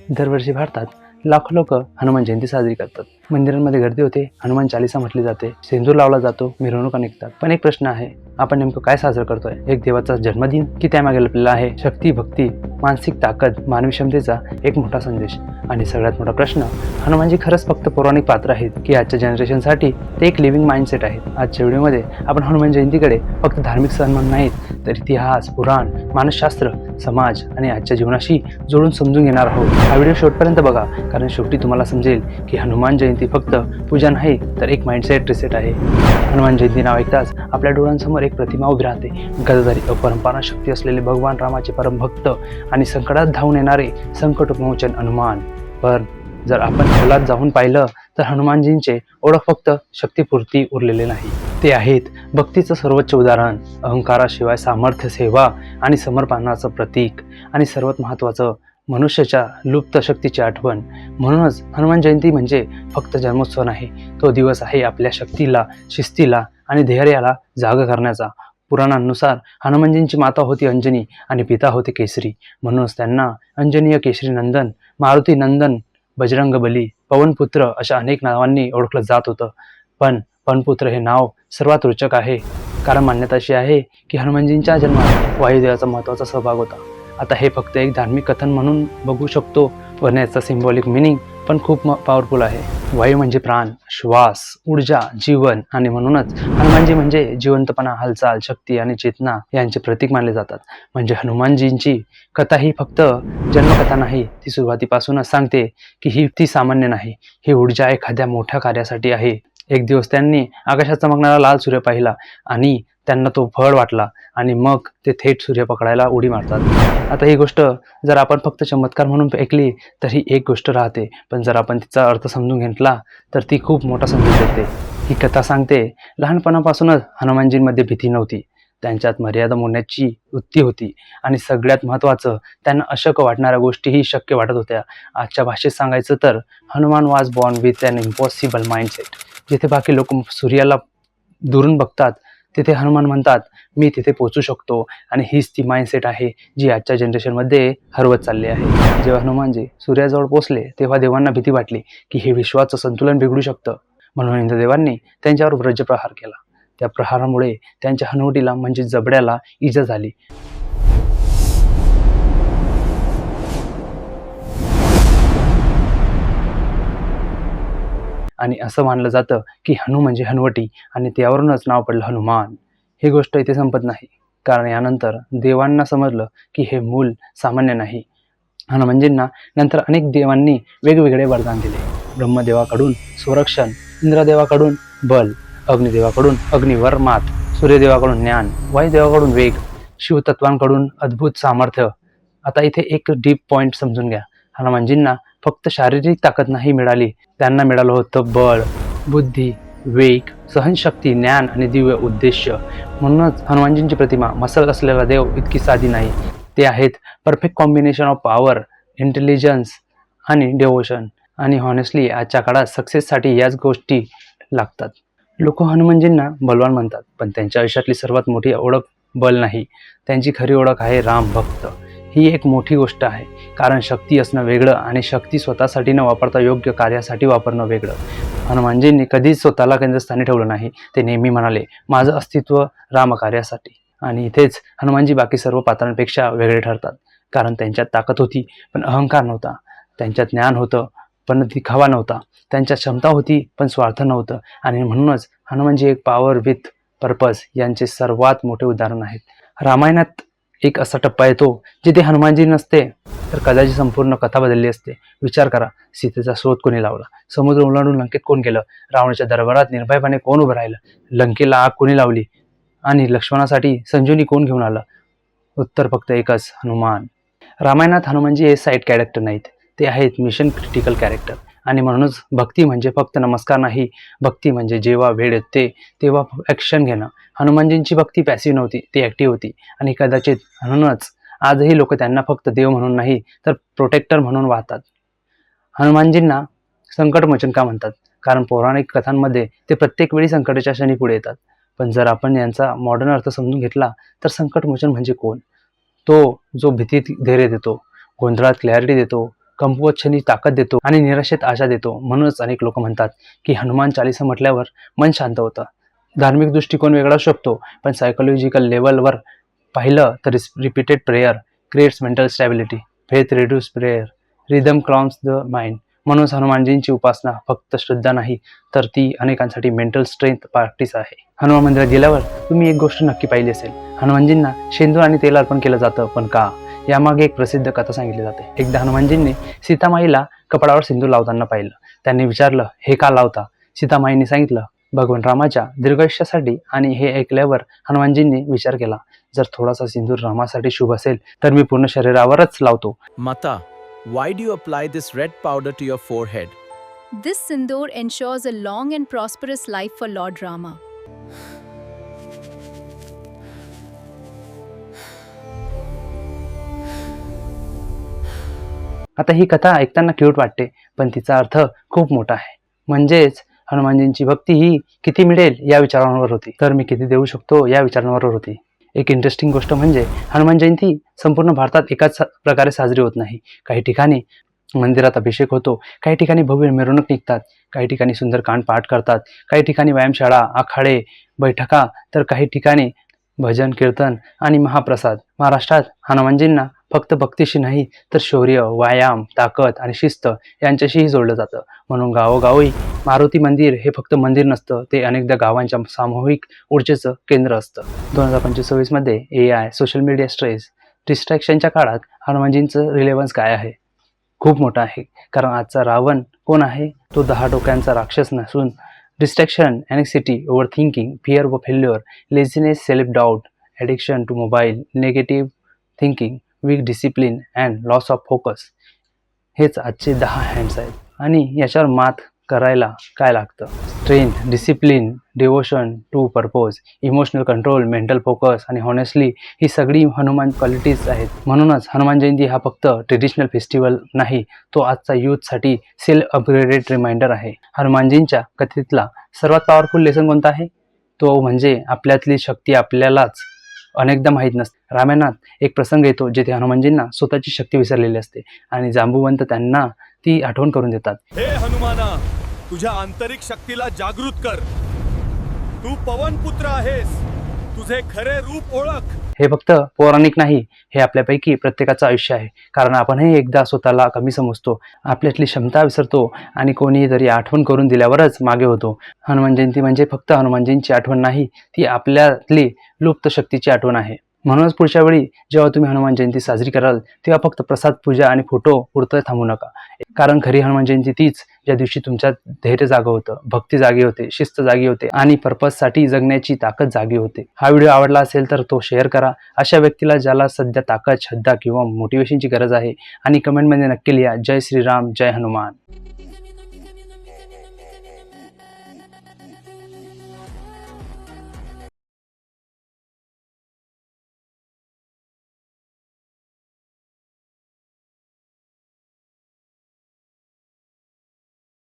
दरवर्षी भारतात लाखो लोक हनुमान जयंती साजरी करतात. मंदिरांमध्ये गर्दी होते, हनुमान चालीसा म्हटली जाते, शेंदूर लावला जातो, मिरवणुका निघतात. पण एक प्रश्न आहे, आपण नेमकं काय साजरं करतोय? एक देवाचा जन्मदिन की त्यामागे लपलेला आहे शक्ती, भक्ती, मानसिक ताकद, मानवी क्षमतेचा एक मोठा संदेश? आणि सगळ्यात मोठा प्रश्न, हनुमानजी खरंच फक्त पौराणिक पात्र आहेत की आजच्या जनरेशनसाठी ते एक लिव्हिंग माइंडसेट आहेत? आजच्या व्हिडिओमध्ये आपण हनुमान जयंतीकडे फक्त धार्मिक सण म्हणून नाहीत तर इतिहास, पुराण, मानसशास्त्र, समाज आणि आजच्या जीवनाशी जोडून समजून घेणार आहोत. हा व्हिडिओ शेवटपर्यंत बघा, कारण शेवटी तुम्हाला समजेल की हनुमान जयंती फक्त पूजा नाही तर एक माइंडसेट रिसेट आहे. हनुमान जयंती नाव ऐकताच आपल्या डोळ्यांसमोर एक प्रतिमा उभी राहते. गदाधारी अपरंपार शक्ती असलेले भगवान रामाचे परमभक्त आणि संकटात धावून येणारे संकटमोचन हनुमान. पण जर आपण खोलात जाऊन पाहिलं तर हनुमानजींचे ओळख फक्त शक्तीपुरती उरलेले नाही. ते आहेत भक्तीचं सर्वोच्च उदाहरण, अहंकाराशिवाय सामर्थ्य, सेवा आणि समर्पणाचं प्रतीक, आणि सर्वात महत्त्वाचं मनुष्याच्या लुप्त शक्तीची आठवण. म्हणूनच हनुमान जयंती म्हणजे फक्त जन्मोत्सव नाही, तो दिवस आहे आपल्या शक्तीला, शिस्तीला आणि धैर्याला जाग करण्याचा. पुराणांनुसार हनुमानजींची माता होती अंजनी आणि पिता होते केसरी. म्हणूनच त्यांना अंजनीय केशरी नंदन, मारुती नंदन, बजरंगबली, पवनपुत्र अशा अनेक नावांनी ओळखलं जात होतं. पण पवनपुत्र हे नाव सर्वात रोचक आहे, कारण मान्यता अशी आहे की हनुमानजींच्या जन्मात वायुदेवाचा महत्त्वाचा सहभाग होता. आता हे फक्त एक धार्मिक कथन म्हणून बघू शकतो, पण याचा सिम्बॉलिक मिनिंग पण खूप पॉवरफुल आहे. वायू म्हणजे प्राण, श्वास, ऊर्जा, जीवन, आणि म्हणूनच हनुमानजी म्हणजे जिवंतपणा, हालचाल, शक्ती आणि चेतना यांचे प्रतीक मानले जातात. म्हणजे हनुमानजींची कथा ही फक्त जन्मकथा नाही, ती सुरुवातीपासूनच सांगते की ती सामान्य नाही, ही ऊर्जा एखाद्या मोठ्या कार्यासाठी आहे. एक दिवस त्यांनी आकाशात चमकणारा लाल सूर्य पाहिला आणि त्यांना तो फळ वाटला, आणि मग ते थेट सूर्य पकडायला उडी मारतात. आता ही गोष्ट जर आपण फक्त चमत्कार म्हणून ऐकली तर ही एक गोष्ट राहते, पण जर आपण तिचा अर्थ समजून घेतला तर ती खूप मोठा संदेश देते. ही कथा सांगते, लहानपणापासूनच हनुमानजींमध्ये भीती नव्हती, त्यांच्यात मर्यादा मोडण्याची वृत्ती होती, आणि सगळ्यात महत्त्वाचं, त्यांना अशक्य वाटणाऱ्या गोष्टीही शक्य वाटत होत्या. आजच्या भाषेत सांगायचं तर Hanuman was born with an impossible mindset. जिथे बाकी लोक सूर्याला दुरून बघतात, तिथे हनुमान म्हणतात मी तिथे पोहोचू शकतो. आणि हीच ती माइंडसेट आहे जी आजच्या जनरेशनमध्ये हरवत चालली आहे. जेव्हा हनुमानजी सूर्याजवळ पोहोचले तेव्हा देवांना भीती वाटली की हे विश्वाचं संतुलन बिघडू शकतं. म्हणून इंद्रदेवांनी त्यांच्यावर वज्रप्रहार केला. त्या प्रहारामुळे त्यांच्या हनुवटीला म्हणजे जबड्याला इजा झाली. आणि असं मानलं जातं की हनु म्हणजे हनुवटी, आणि त्यावरूनच नाव पडलं हनुमान. ही गोष्ट इथे संपत नाही, कारण यानंतर देवांना समजलं की हे मूल सामान्य नाही. हनुमानजींना नंतर अनेक देवांनी वेगवेगळे वरदान दिले. ब्रह्मदेवाकडून संरक्षण, इंद्रदेवाकडून बल, अग्निदेवाकडून अग्निवर मात, सूर्यदेवाकडून ज्ञान, वायुदेवाकडून वेग, शिवतत्वांकडून अद्भुत सामर्थ्य. आता इथे एक डीप पॉइंट समजून घ्या, हनुमानजींना फक्त शारीरिक ताकद नाही मिळाली, त्यांना मिळालं होतं बळ, बुद्धी, वेग, सहनशक्ती, ज्ञान आणि दिव्य उद्देश्य. म्हणूनच हनुमानजींची प्रतिमा मसल असलेला देव इतकी साधी नाही, ते आहेत perfect combination of power, intelligence आणि डेवोशन. आणि हॉनेस्टली आजच्या काळात सक्सेससाठी याच गोष्टी लागतात. लोक हनुमानजींना बलवान म्हणतात, पण त्यांच्या आयुष्यातली सर्वात मोठी ओळख बल नाही, त्यांची खरी ओळख आहे राम भक्त. ही एक मोठी गोष्ट आहे, कारण शक्ती असणं वेगळं आणि शक्ती स्वतःसाठी न वापरता योग्य कार्यासाठी वापरणं वेगळं. हनुमानजींनी कधीच स्वतःला केंद्रस्थानी ठेवलं नाही. ते नेहमी म्हणाले, माझं अस्तित्व रामकार्यासाठी. आणि इथेच हनुमानजी बाकी सर्व पात्रांपेक्षा वेगळे ठरतात, कारण त्यांच्यात ताकद होती पण अहंकार नव्हता, त्यांच्यात ज्ञान होतं पण दिखावा नव्हता, त्यांच्यात क्षमता होती पण स्वार्थ नव्हतं. आणि म्हणूनच हनुमानजी एक पॉवर विथ पर्पज यांचे सर्वात मोठे उदाहरण आहेत. रामायणात एक असा टप्पा येतो जिथे हनुमानजी नसते तर कदाचित संपूर्ण कथा बदलली असते. विचार करा, सीतेचा शोध कोणी लावला, समुद्र ओलांडून लंकेत कोण गेलं, रावणाच्या दरबारात निर्भयपणे कोण उभं राहिलं, लंकेला आग कोणी लावली, आणि लक्ष्मणासाठी संजीवनी कोण घेऊन आलं? उत्तर फक्त एकच, हनुमान. रामायणात हनुमानजी हे साईड कॅरेक्टर नाहीत, ते आहेत मिशन क्रिटिकल कॅरेक्टर. आणि म्हणूनच भक्ती म्हणजे फक्त नमस्कार नाही, भक्ती म्हणजे जेव्हा वेळ येते तेव्हा ॲक्शन घेणं. हनुमानजींची भक्ती पॅसिव्ह नव्हती, ती ॲक्टिव्ह होती. आणि कदाचित म्हणूनच आजही लोक त्यांना फक्त देव म्हणून नाही तर प्रोटेक्टर म्हणून वाहतात. हनुमानजींना संकटमोचन का म्हणतात? कारण पौराणिक कथांमध्ये ते प्रत्येक वेळी संकटाच्या क्षणी पुढे येतात. पण जर आपण यांचा मॉडर्न अर्थ समजून घेतला तर संकटमोचन म्हणजे कोण? तो जो भीतीत धैर्य देतो, गोंधळात क्लॅरिटी देतो, कमकुवत क्षणी ताकद देतो आणि निराशेत आशा देतो. म्हणूनच अनेक लोक म्हणतात की हनुमान चालीसा म्हटल्यावर मन शांत होतं. धार्मिक दृष्टिकोन वेगळा असू शकतो, पण सायकोलॉजिकल लेवलवर पाहिलं तर repeated prayer creates mental stability, faith reduce prayer, rhythm calms the mind. म्हणूनच हनुमानजींची उपासना फक्त श्रद्धा नाही, तर ती अनेकांसाठी मेंटल स्ट्रेंथ प्रॅक्टिस आहे. हनुमान मंदिरात गेल्यावर तुम्ही एक गोष्ट नक्की पाहिली असेल, हनुमानजींना शेंदूर आणि तेल अर्पण केलं जातं. पण का? यामागे एक प्रसिद्ध कथा सांगितली जाते. एकदा हनुमानजींनी सीतामाईला कपाळावर सिंदूर लावताना पाहिलं. त्यांनी विचारलं, हे का लावता? सीतामाईंनी सांगितलं, भगवान रामाच्या दीर्घायुष्यासाठी. आणि हे ऐकल्यावर हनुमानजींनी विचार केला, जर थोडासा सिंदूर रामासाठी शुभ असेल तर मी पूर्ण शरीरावरच लावतो. Mata, why do you apply this red powder to your forehead? This sindoor ensures a long and prosperous life for Lord Rama. आता ही कथा ऐकताना क्यूट वाटते, पण तिचा अर्थ खूप मोठा आहे. म्हणजेच हनुमानजींची भक्ती ही किती मिळेल या विचारांवर होती, तर मी किती देऊ शकतो या विचारांवर होती. एक इंटरेस्टिंग गोष्ट म्हणजे हनुमान जयंती संपूर्ण भारतात एकाच प्रकारे साजरी होत नाही. काही ठिकाणी मंदिरात अभिषेक होतो, काही ठिकाणी भव्य मिरवणूक निघतात, काही ठिकाणी सुंदरकांड पाठ करतात, काही ठिकाणी व्यायामशाळा, आखाडे, बैठका, तर काही ठिकाणी भजन, कीर्तन आणि महाप्रसाद. महाराष्ट्रात हनुमानजींना फक्त भक्तीशी नाही, तर शौर्य, व्यायाम, ताकद आणि शिस्त यांच्याशीही जोडलं जातं. म्हणून गावोगावी मारुती मंदिर हे फक्त मंदिर नसतं, ते अनेकदा गावांच्या सामूहिक ऊर्जेचं केंद्र असतं. 2025मध्ये AI, सोशल मीडिया स्ट्रेस, डिस्ट्रॅक्शनच्या काळात हनुमानजींचं रिलेव्हन्स काय आहे? खूप मोठा आहे. कारण आजचा रावण कोण आहे? तो 10 डोक्यांचा राक्षस नसून distraction, anxiety, over thinking, fear व failure, laziness, self doubt, addiction to mobile, negative thinking, weak discipline and loss of focus. हेच आजचे 10 हँड्स आहेत. आणि याच्यावर मात करायला काय लागतं? Strength, discipline, devotion to purpose, emotional control, mental focus आणि हॉनेस्टली ही सगळी हनुमान क्वालिटीज आहेत. म्हणूनच हनुमान जयंती हा फक्त ट्रेडिशनल फेस्टिवल नाही, तो आजचा यूथसाठी सेल्फ अपग्रेडेड रिमाइंडर आहे. हनुमानजींच्या कथेतला सर्वात पॉवरफुल लेसन कोणता आहे? तो म्हणजे आपल्यातली शक्ती आपल्यालाच अनेकदा माहीत नसते. रामायणात एक प्रसंग येतो जिथे हनुमानजींना स्वतःची शक्ती विसरलेली असते आणि जांबुवंत त्यांना ती आठवण करून देतात. हे हनुमाना, तुझ्या आंतरिक शक्तीला जागृत कर. तू पवन पुत्र आहेस. तुझे खरे रूप ओळख. हे फक्त पौराणिक नाही, हे आपल्यापैकी प्रत्येकाचं आयुष्य आहे. कारण आपणही एकदा स्वतःला कमी समजतो, आपल्यातली क्षमता विसरतो आणि कोणीही तरी आठवण करून दिल्यावरच मागे होतो. हनुमान जयंती म्हणजे फक्त हनुमानजींची आठवण नाही, ती आपल्यातली लुप्त शक्तीची आठवण आहे. म्हणूनच पुढच्या वेळी जेव्हा तुम्ही हनुमान जयंती साजरी कराल, तेव्हा फक्त प्रसाद, पूजा आणि फोटो पुरतं थांबू नका. कारण खरी हनुमान जयंती तीच ज्या दिवशी तुमच्यात धैर्य जागं होतं, भक्ती जागी होते, शिस्त जागी होते आणि पर्पजसाठी जगण्याची ताकद जागी होते. हा व्हिडिओ आवडला असेल तर तो शेअर करा अशा व्यक्तीला ज्याला सध्या ताकद, श्रद्धा किंवा मोटिवेशनची गरज आहे. आणि कमेंटमध्ये नक्की लिहा, जय श्रीराम, जय हनुमान.